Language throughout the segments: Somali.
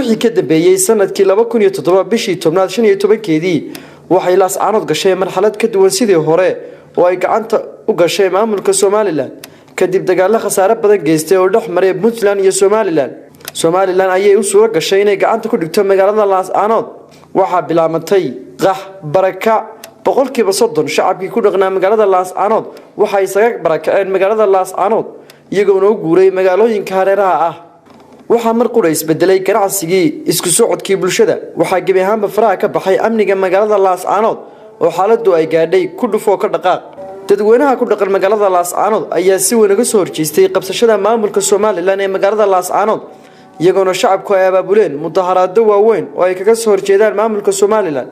wixii ka dambeeyay sanadkii 2007 bishii 15 keedii waxay laascaanood gashay marxalad ka duwan sidii hore oo ay gacanta u gashay maamulka Soomaaliland kadib dagaal khasaare badan geystay oo dhex maray Puntland iyo Soomaaliland ayay u suura gashay inay gacanta ku dhigto magaalada laascaanood waxa bilaabantay qax baraka boqolkiiba 30 shacabkii ku dhaqnaa magaalada laascaanood waxa ay isaga barakaceen magaalada laascaanood iyagoo u guuray magaalooyinka hareeraha ah waxa mar qura isbedelay ganacsigii isku socodkii bulshada waxa gabi ahaanba faraha ka baxay amniga magaalada laascaanood oo xaaladdu ay gaadhay ku dhufo ka dhaqaaq dadweynaha ku dhaqan magaalada laascaanood ayaa si weyn uga soo horjeestay qabsashada maamulka Soomaaliland ee magaalada laascaanood iyagoo shacabku ay abaabuleen mudaharaado waaweyn oo ay kaga soo horjeedaan maamulka Soomaaliland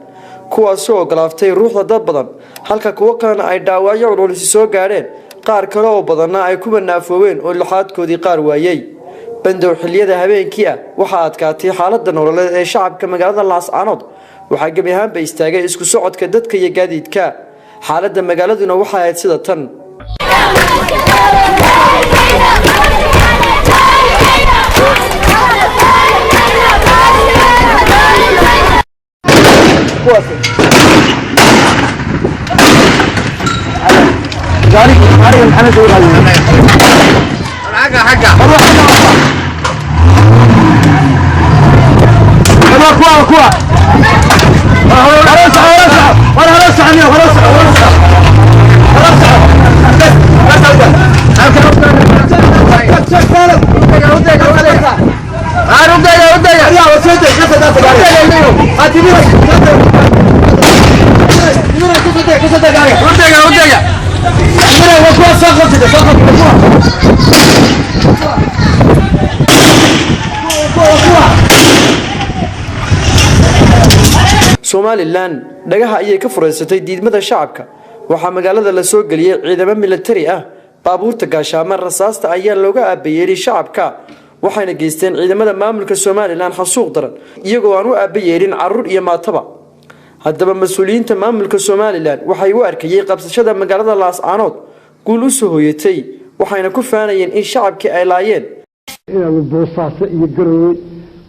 kuwaas oo galaaftay ruuxda dad badan halka kuwa kalena ay dhaawacyo culus soo gaareen qaar kale oo badanna ay ku banaafoobeen oo lixaadkoodii qaar waayay bandow xilliyada habeenkii waxa adkaatay xaaladda nololeed ee shacabka magaalada laascaanood waxa gabi ahaanba istaagay isku socodka dadka iyo gaadiidka xaaladda magaaladuna waxa ay sida tan جاري الحنة تقول حقا كوا Somaliland dhagaha ayay ka fureysatay diidmada shacabka waxa magaalada la soo galiyay ciidamada military ah baabuurta gaashaama rasaasta ayaa looga aabayeelay shacabka waxayna geysteen ciidamada maamulka Somaliland xasuuq daran iyagoo aan u aabayeelin carruur iyo maataba haddaba mas'uuliyiinta maamulka Somaliland waxay u arkayeen qabsashada magaalada laascaanood guul u soo hooyatay waxayna ku faanayeen in shacabkii ay laayeen inaan boosaaso iyo garowe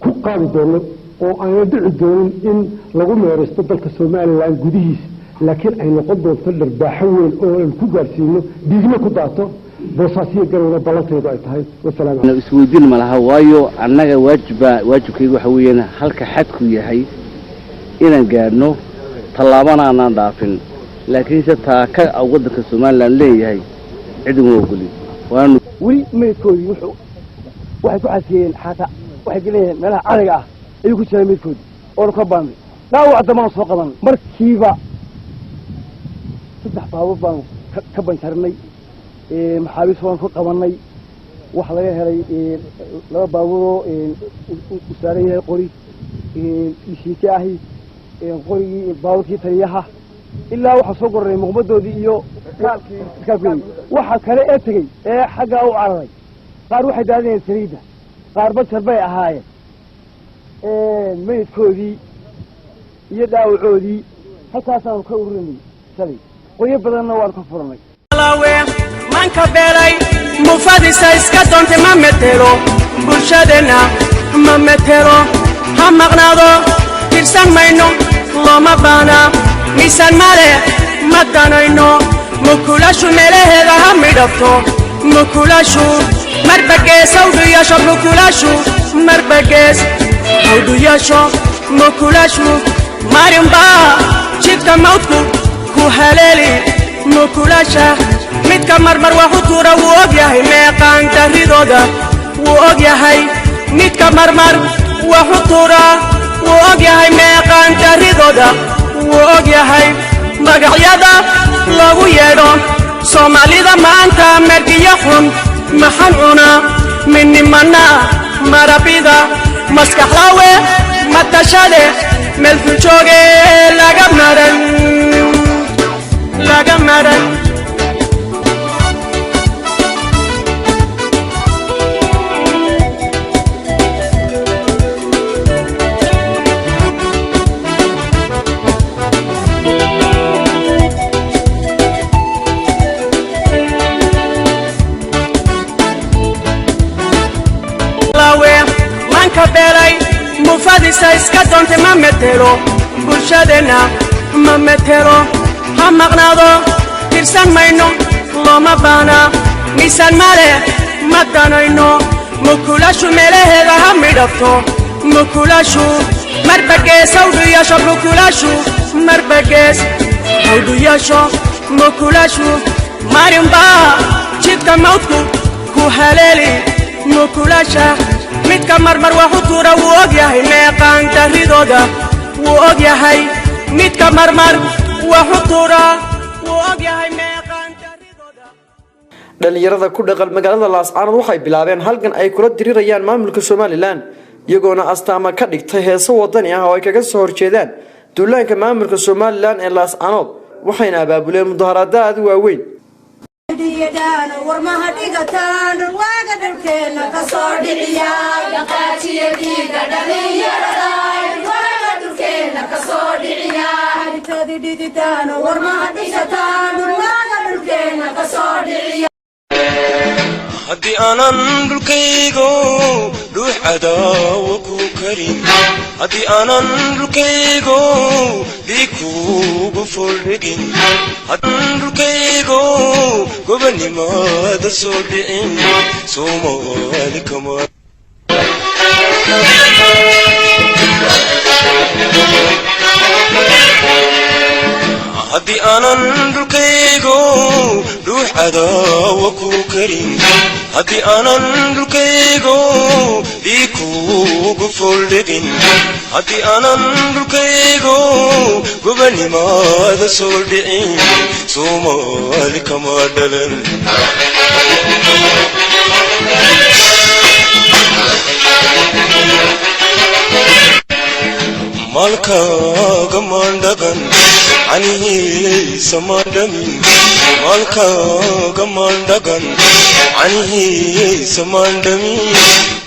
ku qaadi doono oo aan dhici doonin in lagu meeraysto dalka Somaliland gudihiisa laakiin ay noqon doonto dharbaaxo weyn oo aan ku gaarsiino digma ku daato boosaaso iyo garowe balanteedu ay tahay wasalaam isweydiin ma laha waayo annaga waajibkaygu waxa weeyaan halka xadku yahay inaan gaarno talaabana aan dhaafin laakiin se taa ka waddanka Somaliland leeyahay cid uma ogoli waanu weli meedkoodii waxay ku xasiyeen xataa waxay gelayeen meelaha cariga ah ayuu ku jiray meedkoodii oo ka baanay dhaawac damaan soo qaban markiiba saddex baabuur baan ka banjarnay maxaabiis waan ku qabanay waxa laga helay laba baabuur oo saaran yahay qori ishiike ahi qorigii baabuurkii taliyaha ilaa waxa soo goray muqmadoodii iyo kaalkii waxa kale ee tagay ee xagga u cararay qaar waxay daadeen sariida qaar bakar bay ahaayeen meedkoodii iyo dhaawacoodii halkaasaan ka ururinay shalay qoyo badanna waan ka furanay manka beelay mufadisa iska doonte ma metelo bulshadena ma metelo ha maqnaado tirsan mayno looma baana miisaan male ma danayno mukulashu meelaheeda ha midhafto mukulashu marbagees hawdhu yeesho mukulashu marbagees hawdhu yeesho mukulashu marinbaa jidka mawdku ku haleeli mukulasha midka marmar waxu tuura wuu og yahay meeqaan daridooda wuu og yahay midka marmar waxu tuura wuu og yahay meeqaan daridooda wuu og yahay magacyada lagu yeedho Soomaalida maanta mergiyo xun maxan cuna minimana marabida maskaxlawe matashade melku jooge laga maran metelo bulshadena ma metelo ha maqnaado tirsan mayno loma baana misan male ma danayno mukulashu meelaheeda ha midhafto mukulashu marbagees hawdhuyasho mukulashu marbagees hawdhuyasho mukulashu marinba jidka mawdku ku haleeli mukulasha midka marmar waxu tuura wuu ogyahay meeqaan daridooda wuu ogyahay midka marmar waxu tuura wuu ogyahay meeqaan daridooda. dhalinyarada ku dhaqan magaalada laascaanood waxay bilaabeen halgan ay kula dirirayaan maamulka Somaliland iyagoona astaama ka dhigtay heeso wadani ah oo ay kaga soo horjeedaan duulaanka maamulka Somaliland ee laascaanood waxayna abaabuleen mudaharaad aad u waaweyn. ديدان ورمها ديغتان واغا دلكينا كسو دحيا يقاتي ديدا دليا واغا دلكينا كسو دحيا تدي ديدان ورمها ديغتان واغا دلكينا كسو دحيا هدي أنا نلقيكو روح عداوكو كريم هدي أنا نلقيكو ليكو بفرقين هدي نلقيكو قبني ما دسولين سومو لكما هدي أنا نلقيكو روح عداوكو كريم هدي أنا نلقيكو ليكو بفرقين هدي أنا نلقيكو قبني ما دسولين سومو لكما دلن مالكا قماندغن عني سمادمي مالكا قماندغن عني سمادمي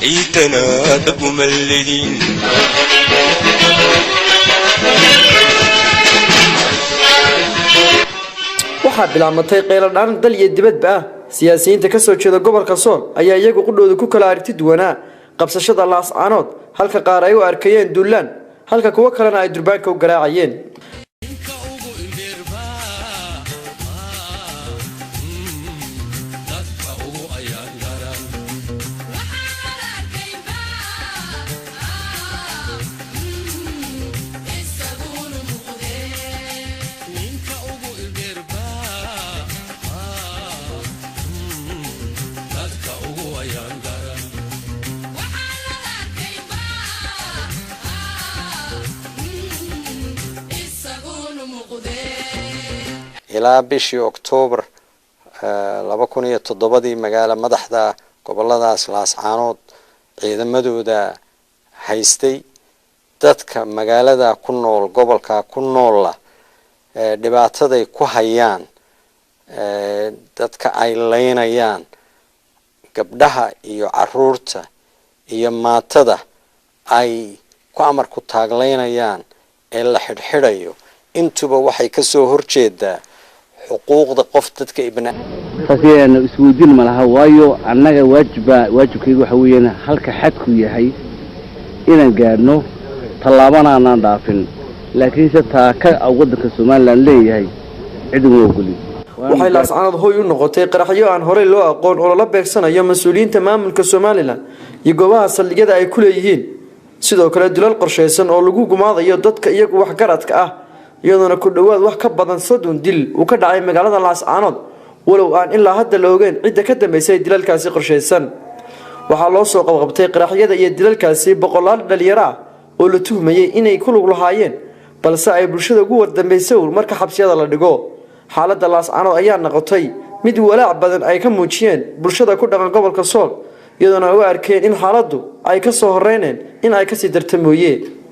عيدنا دبو ملدين waxaa bilaabmatay qeyladhaan dal iyo dibadba ah siyaasiyiinta ka soo jeeda gobolka Sool ayaa iyagu qudhooda ku kala aragti duwanaa qabsashada laascaanood halka qaar ay u arkayeen duulaan halka kuwa kalena ay durbaanka u garaacayeen. ilaa bishii Oktoobar 2007 magaala madaxda goboladaas laascaanood ciidamadooda haystay dadka magaalada ku nool gobolka ku nool dhibaatada ay ku hayaan dadka ay leynayaan gabdhaha iyo caruurta iyo maatada ay ku amar ku taagleynayaan ee la xidhxidhayo intuba waxay ka soo horjeedaa xuquuqda qof dadka ibna taasiyana isweydiin ma laha waayo annaga waajibkaygu waxa weeyaan halka xadku yahay inaan gaarno tallaabana aan dhaafin laakiin se taa ka wadanka Soomaaliland leeyahay cid uma ogolin waxay laascaanood hooy u noqotay qaraxyo aan hore loo aqoon oo la beegsanayo mas'uuliyiinta maamulka Soomaaliland iyo goobaha saldhigyada ay ku leeyihiin sidoo kale dulal qorsheysan oo lagu gumaadayo dadka iyagu wax garadka ah iyadoo ku dhawaad wax ka badan 30 dil uu ka dhacay magaalada laascaanood walow aan ilaa hadda la ogeyn cid ka dambeysay dilalkaasi qorsheysan waxa loo soo qabqabtay qaraxyada iyo dilalkaasi boqolaal dhalinyaro ah oo la tuhmayay inay ku lug lahaayeen balse ay bulshada ugu wardambeysay marka xabsiyada la dhigo xaaladda laascaanood ayaa noqotay mid walaac badan ay ka muujiyeen bulshada ku dhaqan gobolka Sool iyadoo ay u arkeen in xaaladdu ay ka soo horeyneen in ay ka sii dartamooyeen.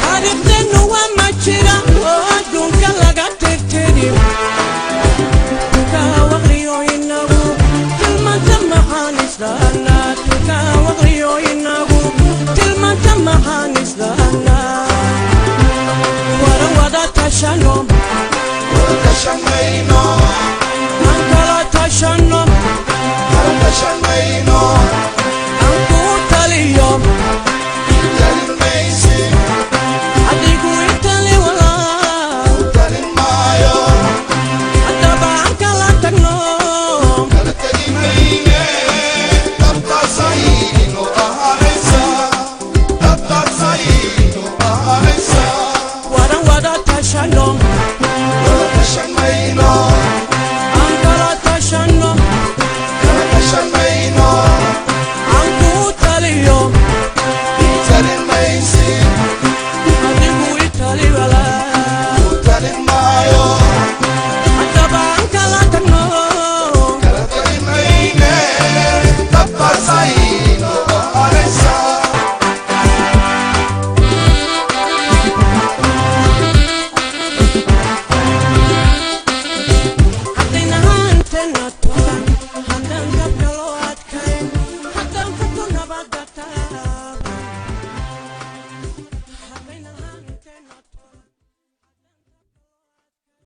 How tashanmayno aan kala tashanno tashanmayno